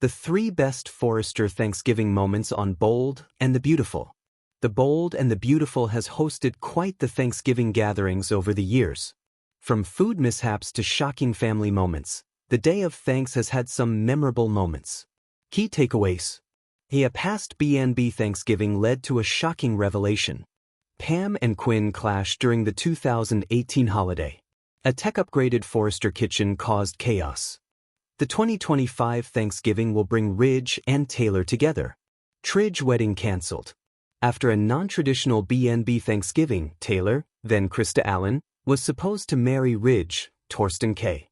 The 3 best Forrester Thanksgiving moments on Bold and the Beautiful. The Bold and the Beautiful has hosted quite the Thanksgiving gatherings over the years. From food mishaps to shocking family moments, the Day of Thanks has had some memorable moments. Key takeaways. A past B&B Thanksgiving led to a shocking revelation. Pam and Quinn clashed during the 2018 holiday. A tech-upgraded Forrester kitchen caused chaos. The 2025 Thanksgiving will bring Ridge and Taylor together. Tridge wedding cancelled. After a non-traditional B&B Thanksgiving, Taylor, then Krista Allen, was supposed to marry Ridge, Torsten K.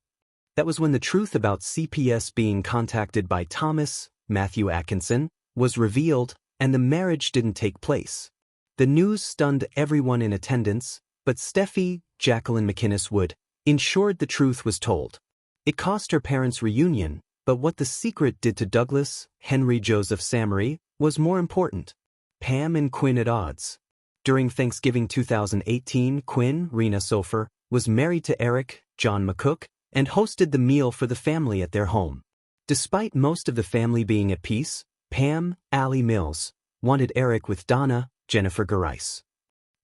That was when the truth about CPS being contacted by Thomas, Matthew Atkinson, was revealed, and the marriage didn't take place. The news stunned everyone in attendance, but Steffi, Jacqueline McInnes Wood, ensured the truth was told. It cost her parents' reunion, but what the secret did to Douglas, Henry Joseph Samory, was more important. Pam and Quinn at odds. During Thanksgiving 2018, Quinn, Rena Sofer, was married to Eric, John McCook, and hosted the meal for the family at their home. Despite most of the family being at peace, Pam, Allie Mills, wanted Eric with Donna, Jennifer Garais.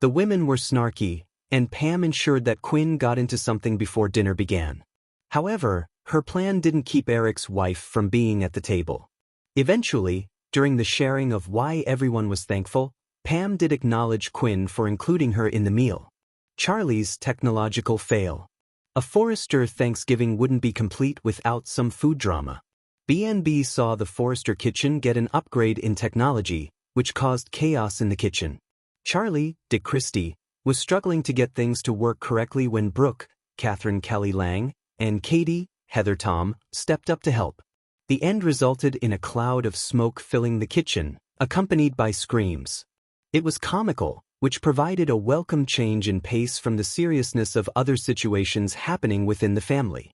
The women were snarky, and Pam ensured that Quinn got into something before dinner began. However, her plan didn't keep Eric's wife from being at the table. Eventually, during the sharing of why everyone was thankful, Pam did acknowledge Quinn for including her in the meal. Charlie's technological fail. A Forrester Thanksgiving wouldn't be complete without some food drama. B&B saw the Forrester kitchen get an upgrade in technology, which caused chaos in the kitchen. Charlie, Dick Christie, was struggling to get things to work correctly when Brooke, Catherine Kelly Lang, and Katie, Heather Tom, stepped up to help. The end resulted in a cloud of smoke filling the kitchen, accompanied by screams. It was comical, which provided a welcome change in pace from the seriousness of other situations happening within the family.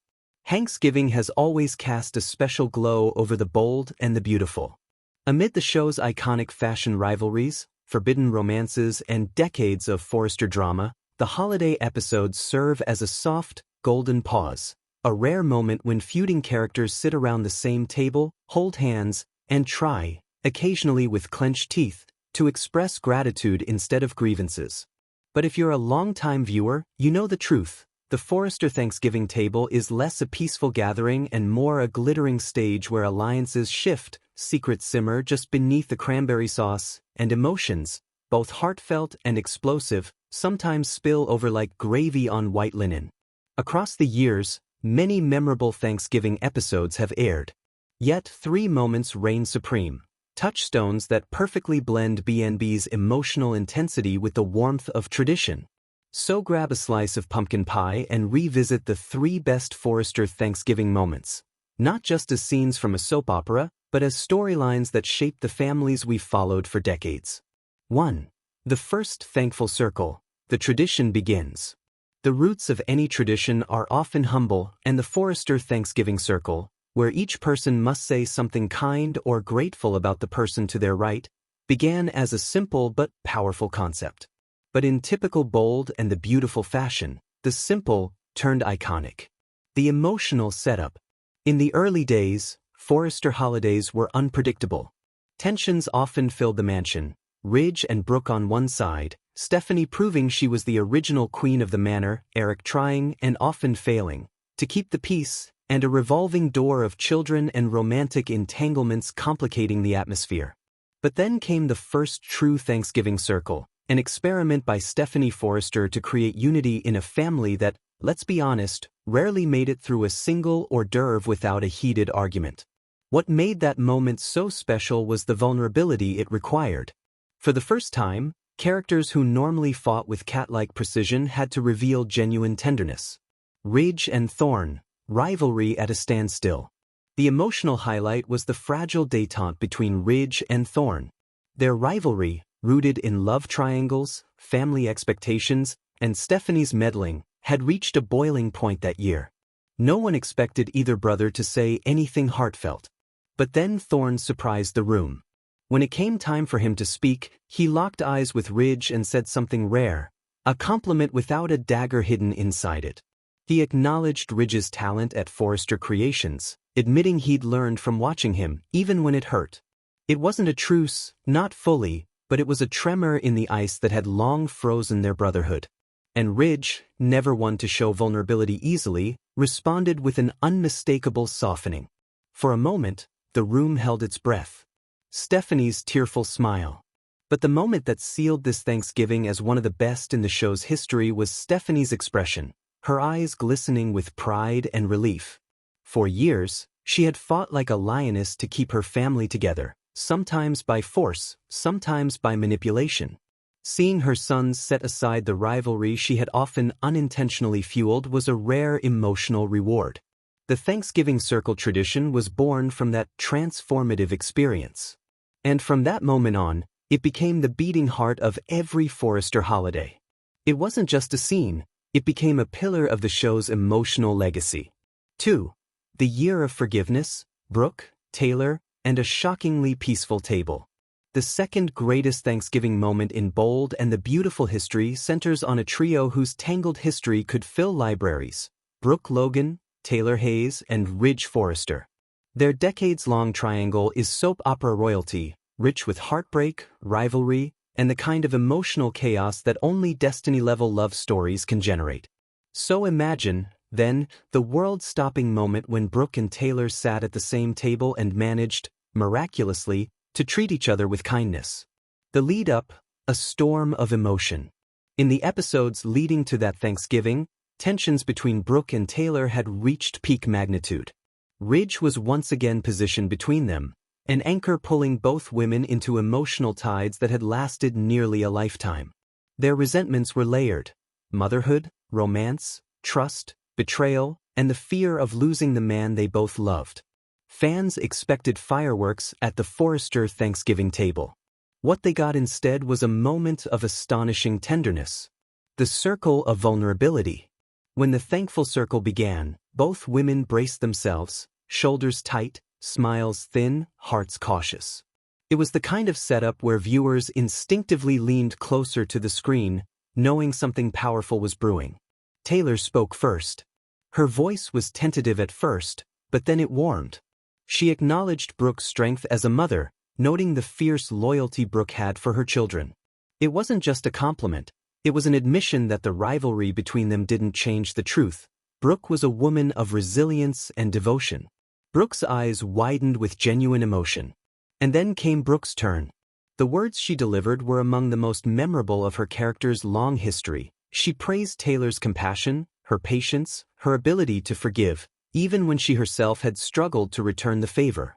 Thanksgiving has always cast a special glow over the Bold and the Beautiful. Amid the show's iconic fashion rivalries, forbidden romances, and decades of Forrester drama, the holiday episodes serve as a soft, golden pause, a rare moment when feuding characters sit around the same table, hold hands, and try, occasionally with clenched teeth, to express gratitude instead of grievances. But if you're a long-time viewer, you know the truth. The Forrester Thanksgiving table is less a peaceful gathering and more a glittering stage where alliances shift, secrets simmer just beneath the cranberry sauce, and emotions, both heartfelt and explosive, sometimes spill over like gravy on white linen. Across the years, many memorable Thanksgiving episodes have aired. Yet 3 moments reign supreme, touchstones that perfectly blend B&B's emotional intensity with the warmth of tradition. So grab a slice of pumpkin pie and revisit the 3 best Forrester Thanksgiving moments, not just as scenes from a soap opera, but as storylines that shape the families we've followed for decades. 1. The first thankful circle. The tradition begins. The roots of any tradition are often humble, and the Forrester Thanksgiving circle, where each person must say something kind or grateful about the person to their right, began as a simple but powerful concept. But in typical Bold and the Beautiful fashion, the simple turned iconic. The emotional setup. In the early days, Forrester holidays were unpredictable. Tensions often filled the mansion, Ridge and Brooke on one side, Stephanie proving she was the original queen of the manor, Eric trying, and often failing, to keep the peace, and a revolving door of children and romantic entanglements complicating the atmosphere. But then came the first true Thanksgiving circle, an experiment by Stephanie Forrester to create unity in a family that, let's be honest, rarely made it through a single hors d'oeuvre without a heated argument. What made that moment so special was the vulnerability it required. For the first time, characters who normally fought with cat-like precision had to reveal genuine tenderness. Ridge and Thorn, rivalry at a standstill. The emotional highlight was the fragile détente between Ridge and Thorn. Their rivalry, rooted in love triangles, family expectations, and Stephanie's meddling, had reached a boiling point that year. No one expected either brother to say anything heartfelt. But then Thorn surprised the room. When it came time for him to speak, he locked eyes with Ridge and said something rare, a compliment without a dagger hidden inside it. He acknowledged Ridge's talent at Forrester Creations, admitting he'd learned from watching him, even when it hurt. It wasn't a truce, not fully, but it was a tremor in the ice that had long frozen their brotherhood. And Ridge, never one to show vulnerability easily, responded with an unmistakable softening. For a moment, the room held its breath. Stephanie's tearful smile. But the moment that sealed this Thanksgiving as one of the best in the show's history was Stephanie's expression, her eyes glistening with pride and relief. For years, she had fought like a lioness to keep her family together, sometimes by force, sometimes by manipulation. Seeing her sons set aside the rivalry she had often unintentionally fueled was a rare emotional reward. The Thanksgiving Circle tradition was born from that transformative experience. And from that moment on, it became the beating heart of every Forrester holiday. It wasn't just a scene, it became a pillar of the show's emotional legacy. 2. The Year of Forgiveness, Brooke, Taylor, and a shockingly peaceful table. The second greatest Thanksgiving moment in Bold and the Beautiful history centers on a trio whose tangled history could fill libraries: Brooke Logan, Taylor Hayes, and Ridge Forrester. Their decades-long triangle is soap opera royalty, rich with heartbreak, rivalry, and the kind of emotional chaos that only Destiny-level love stories can generate. So imagine, then, the world-stopping moment when Brooke and Taylor sat at the same table and managed, miraculously, to treat each other with kindness. The lead-up, a storm of emotion. In the episodes leading to that Thanksgiving, tensions between Brooke and Taylor had reached peak magnitude. Ridge was once again positioned between them, an anchor pulling both women into emotional tides that had lasted nearly a lifetime. Their resentments were layered: motherhood, romance, trust, betrayal, and the fear of losing the man they both loved. Fans expected fireworks at the Forrester Thanksgiving table. What they got instead was a moment of astonishing tenderness. The circle of vulnerability. When the thankful circle began, both women braced themselves, shoulders tight, smiles thin, hearts cautious. It was the kind of setup where viewers instinctively leaned closer to the screen, knowing something powerful was brewing. Taylor spoke first. Her voice was tentative at first, but then it warmed. She acknowledged Brooke's strength as a mother, noting the fierce loyalty Brooke had for her children. It wasn't just a compliment, it was an admission that the rivalry between them didn't change the truth. Brooke was a woman of resilience and devotion. Brooke's eyes widened with genuine emotion. And then came Brooke's turn. The words she delivered were among the most memorable of her character's long history. She praised Taylor's compassion, her patience, her ability to forgive, even when she herself had struggled to return the favor.